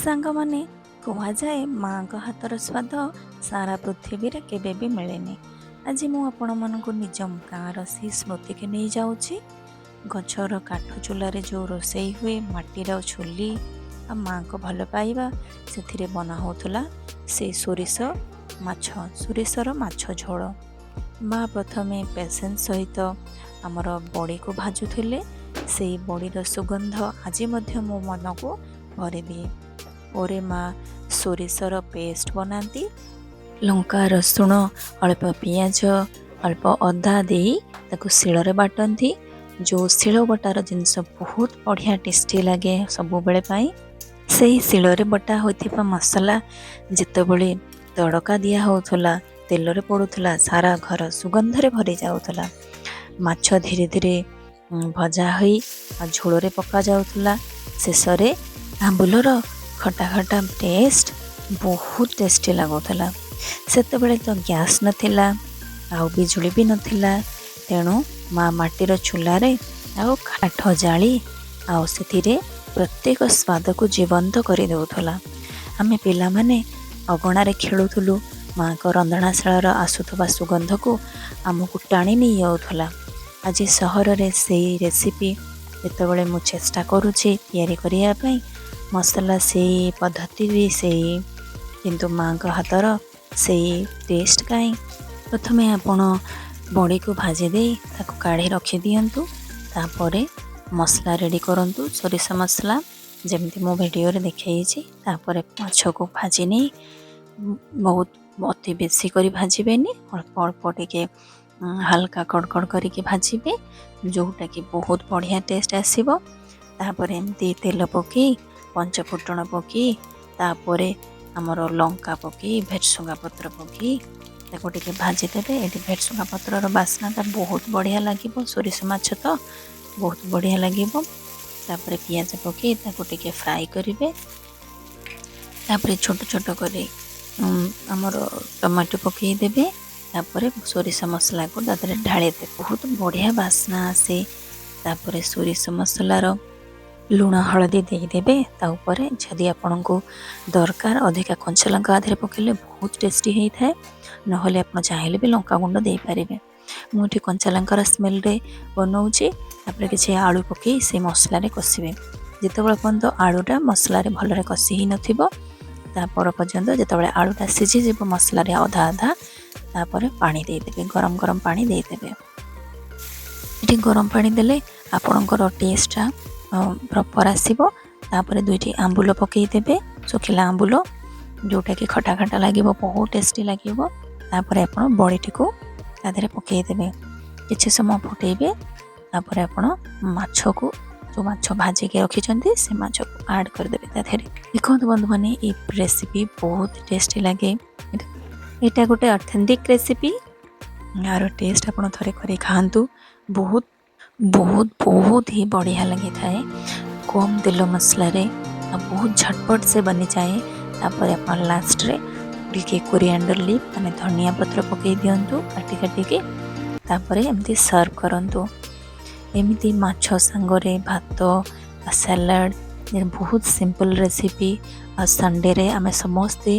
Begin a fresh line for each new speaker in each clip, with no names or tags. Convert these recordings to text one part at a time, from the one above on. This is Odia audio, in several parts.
ସାଙ୍ଗମାନେ କୁହାଯାଏ ମାଆଙ୍କ ହାତର ସ୍ୱାଦ ସାରା ପୃଥିବୀରେ କେବେ ବି ମିଳେନି। ଆଜି ମୁଁ ଆପଣମାନଙ୍କୁ ନିଜ ଗାଁର ସେହି ସ୍ମୃତିକି ନେଇଯାଉଛି। ଗଛର କାଠ ଚୁଲାରେ ଯେଉଁ ରୋଷେଇ ହୁଏ, ମାଟିର ଚୁଲି ଆଉ ମାଆଙ୍କ ଭଲ ପାଇବା ସେଥିରେ ବନା ହେଉଥିଲା ସେ ସୋରିଷର ମାଛ ଝୋଳ। ମା ପ୍ରଥମେ ପେସେନ୍ସ ସହିତ ଆମର ବଡ଼ିକୁ ଭାଜୁଥିଲେ। ସେଇ ବଡ଼ିର ସୁଗନ୍ଧ ଆଜି ମଧ୍ୟ ମୋ ମନକୁ ଭରିଦିଏ। ପରେ ମା ସୋରିଷର ପେଷ୍ଟ ବନାନ୍ତି, ଲଙ୍କା ରସୁଣ ଅଳ୍ପ ପିଆଜ ଅଳ୍ପ ଅଦା ଦେଇ ତାକୁ ଶିଳରେ ବାଟନ୍ତି। ଯେଉଁ ଶିଳ ବଟାର ଜିନିଷ ବହୁତ ବଢ଼ିଆ ଟେଷ୍ଟି ଲାଗେ ସବୁବେଳେ ପାଇଁ। ସେହି ଶିଳରେ ବଟା ହୋଇଥିବା ମସଲା ଯେତେବେଳେ ତଡ଼କା ଦିଆ ହେଉଥିଲା, ତେଲରେ ପଡ଼ୁଥିଲା, ସାରା ଘର ସୁଗନ୍ଧରେ ଭରି ଯାଉଥିଲା। ମାଛ ଧୀରେ ଧୀରେ ଭଜା ହୋଇ ଝୋଳରେ ପକାଯାଉଥିଲା। ଶେଷରେ ଆମ୍ବୁଲର ଖଟା ଖଟା ଟେଷ୍ଟ ବହୁତ ଟେଷ୍ଟି ଲାଗୁଥିଲା। ସେତେବେଳେ ତ ଗ୍ୟାସ୍ ନଥିଲା ଆଉ ବିଜୁଳି ବି ନଥିଲା, ତେଣୁ ମା ମାଟିର ଚୁଲାରେ ଆଉ କାଠ ଜାଳି ଆଉ ସେଥିରେ ପ୍ରତ୍ୟେକ ସ୍ୱାଦକୁ ଜୀବନ୍ତ କରିଦେଉଥିଲା। ଆମେ ପିଲାମାନେ ଅଗଣାରେ ଖେଳୁଥିଲୁ, ମାଆଙ୍କ ରନ୍ଧଣାଶାଳାର ଆସୁଥିବା ସୁଗନ୍ଧକୁ ଆମକୁ ଟାଣି ନେଇଯାଉଥିଲା। ଆଜି ସହରରେ ସେଇ ରେସିପି ଯେତେବେଳେ ମୁଁ ଚେଷ୍ଟା କରୁଛି ତିଆରି କରିବା ପାଇଁ, ମସଲା ସେଇ, ପଦ୍ଧତି ବି ସେଇ, କିନ୍ତୁ ମାଆଙ୍କ ହାତର ସେଇ ଟେଷ୍ଟ କାହିଁ। ପ୍ରଥମେ ଆପଣ ବଡ଼ିକୁ ଭାଜି ଦେଇ ତାକୁ କାଢ଼ି ରଖିଦିଅନ୍ତୁ। ତାପରେ ମସଲା ରେଡ଼ି କରନ୍ତୁ, ସୋରିଷ ମସଲା ଯେମିତି ମୁଁ ଭିଡ଼ିଓରେ ଦେଖେଇଛି। ତାପରେ ମାଛକୁ ଭାଜି ନେଇ ବହୁତ ଅତି ବେଶୀ କରି ଭାଜିବେନି, ଅଳ୍ପ ଅଳ୍ପ ଟିକେ ହାଲକା କଡ଼କଡ଼ କରିକି ଭାଜିବେ, ଯେଉଁଟାକି ବହୁତ ବଢ଼ିଆ ଟେଷ୍ଟ ଆସିବ। ତାପରେ ଏମିତି ତେଲ ପକାଇ ପଞ୍ଚଫୁଟଣ ପକାଇ ତାପରେ ଆମର ଲଙ୍କା ପକାଇ ଭେରସୁଙ୍ଗା ପତ୍ର ପକାଇ ତାକୁ ଟିକେ ଭାଜିଦେବେ। ଏଠି ଭେରସୁଙ୍ଗା ପତ୍ରର ବାସ୍ନାଟା ବହୁତ ବଢ଼ିଆ ଲାଗିବ, ସୋରିଷ ମାଛ ତ ବହୁତ ବଢ଼ିଆ ଲାଗିବ। ତାପରେ ପିଆଜ ପକାଇ ତାକୁ ଟିକେ ଫ୍ରାଏ କରିବେ। ତାପରେ ଛୋଟ ଛୋଟ କରି ଆମର ଟମାଟୋ ପକାଇ ଦେବେ। ତାପରେ ସୋରିଷ ମସଲାକୁ ତା ଦେହରେ ଢାଳିଦେବେ, ବହୁତ ବଢ଼ିଆ ବାସ୍ନା ଆସେ। ତାପରେ ସୋରିଷ ମସଲାର ଲୁଣ ହଳଦୀ ଦେଇଦେବେ। ତା ଉପରେ ଯଦି ଆପଣଙ୍କୁ ଦରକାର ଅଧିକା କଞ୍ଚା ଲଙ୍କା ଆ ଦେହରେ ପକାଇଲେ ବହୁତ ଟେଷ୍ଟି ହେଇଥାଏ, ନହେଲେ ଆପଣ ଚାହିଁଲେ ବି ଲଙ୍କାଗୁଣ୍ଡ ଦେଇପାରିବେ। ମୁଁ ଏଠି କଞ୍ଚା ଲଙ୍କାର ସ୍ମେଲ୍ରେ ବନାଉଛି। ତାପରେ କିଛି ଆଳୁ ପକାଇ ସେ ମସଲାରେ କଷିବେ। ଯେତେବେଳେ ପର୍ଯ୍ୟନ୍ତ ଆଳୁଟା ମସଲାରେ ଭଲରେ କଷି ହେଇନଥିବ, ତାପର ପର୍ଯ୍ୟନ୍ତ ଯେତେବେଳେ ଆଳୁଟା ସିଝିଯିବ ମସଲାରେ ଅଧା ଅଧା, ତାପରେ ପାଣି ଦେଇଦେବେ, ଗରମ ଗରମ ପାଣି ଦେଇଦେବେ। ଏଠି ଗରମ ପାଣି ଦେଲେ ଆପଣଙ୍କର ଟେଷ୍ଟଟା ପ୍ରପର୍ ଆସିବ। ତାପରେ ଦୁଇଟି ଆମ୍ବୁଲ ପକାଇ ଦେବେ, ଶୁଖିଲା ଆମ୍ବୁଲ, ଯେଉଁଟାକି ଖଟା ଖଟା ଲାଗିବ, ବହୁତ ଟେଷ୍ଟି ଲାଗିବ। ତାପରେ ଆପଣ ବଡ଼ିଟିକୁ ତା ଦେହରେ ପକାଇ ଦେବେ, କିଛି ସମୟ ଫୁଟେଇବେ। ତାପରେ ଆପଣ ମାଛକୁ, ଯେଉଁ ମାଛ ଭାଜିକି ରଖିଛନ୍ତି ସେ ମାଛକୁ ଆଡ଼୍ କରିଦେବେ ତା ଦେହରେ। ଦେଖନ୍ତୁ ବନ୍ଧୁମାନେ, ଏଇ ରେସିପି ବହୁତ ଟେଷ୍ଟି ଲାଗେ। ଏଇଟା ଗୋଟେ ଅଥେଣ୍ଟିକ୍ ରେସିପି। ଏହାର ଟେଷ୍ଟ ଆପଣ ଥରେ କରି ଖାଆନ୍ତୁ, ବହୁତ ବହୁତ ବହୁତ ହି ବଢ଼ିଆ ଲାଗିଥାଏ। କମ୍ ତେଲ ମସଲାରେ ଆଉ ବହୁତ ଝଟପଟ ସେ ବନିଯାଏ। ତାପରେ ଆପଣ ଲାଷ୍ଟରେ ଟିକେ କୋରିଆଣ୍ଡର ଲିଭ୍ ମାନେ ଧନିଆ ପତ୍ର ପକାଇ ଦିଅନ୍ତୁ କାଟି କାଟିକି। ତାପରେ ଏମିତି ସର୍ଭ କରନ୍ତୁ। ଏମିତି ମାଛ ସାଙ୍ଗରେ ଭାତ, ସାଲାଡ଼, ବହୁତ ସିମ୍ପଲ୍ ରେସିପି। ଆଉ ସଣ୍ଡେରେ ଆମେ ସମସ୍ତେ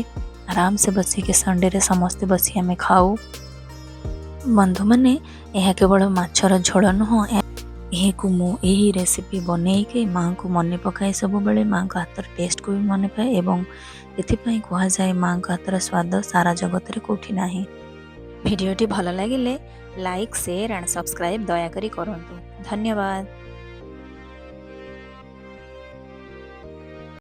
ଆରାମସେ ବସିକି, ସଣ୍ଡେରେ ସମସ୍ତେ ବସି ଆମେ ଖାଉ। ବନ୍ଧୁମାନେ, ଏହା କେବଳ ମାଛର ଝୋଳ ନୁହଁ, ଏହାକୁ ମୁଁ ଏହି ରେସିପି ବନେଇକି ମାଆଙ୍କୁ ମନେ ପକାଏ ସବୁବେଳେ। ମାଆଙ୍କ ହାତର ଟେଷ୍ଟକୁ ବି ମନେ ପାଏ ଏବଂ ଏଥିପାଇଁ କୁହାଯାଏ ମାଆଙ୍କ ହାତର ସ୍ୱାଦ ସାରା ଜଗତରେ କେଉଁଠି ନାହିଁ। ଭିଡ଼ିଓଟି ଭଲ ଲାଗିଲେ ଲାଇକ୍, ସେୟାର ଆଣ୍ଡ ସବସ୍କ୍ରାଇବ୍ ଦୟାକରି କରନ୍ତୁ। ଧନ୍ୟବାଦ।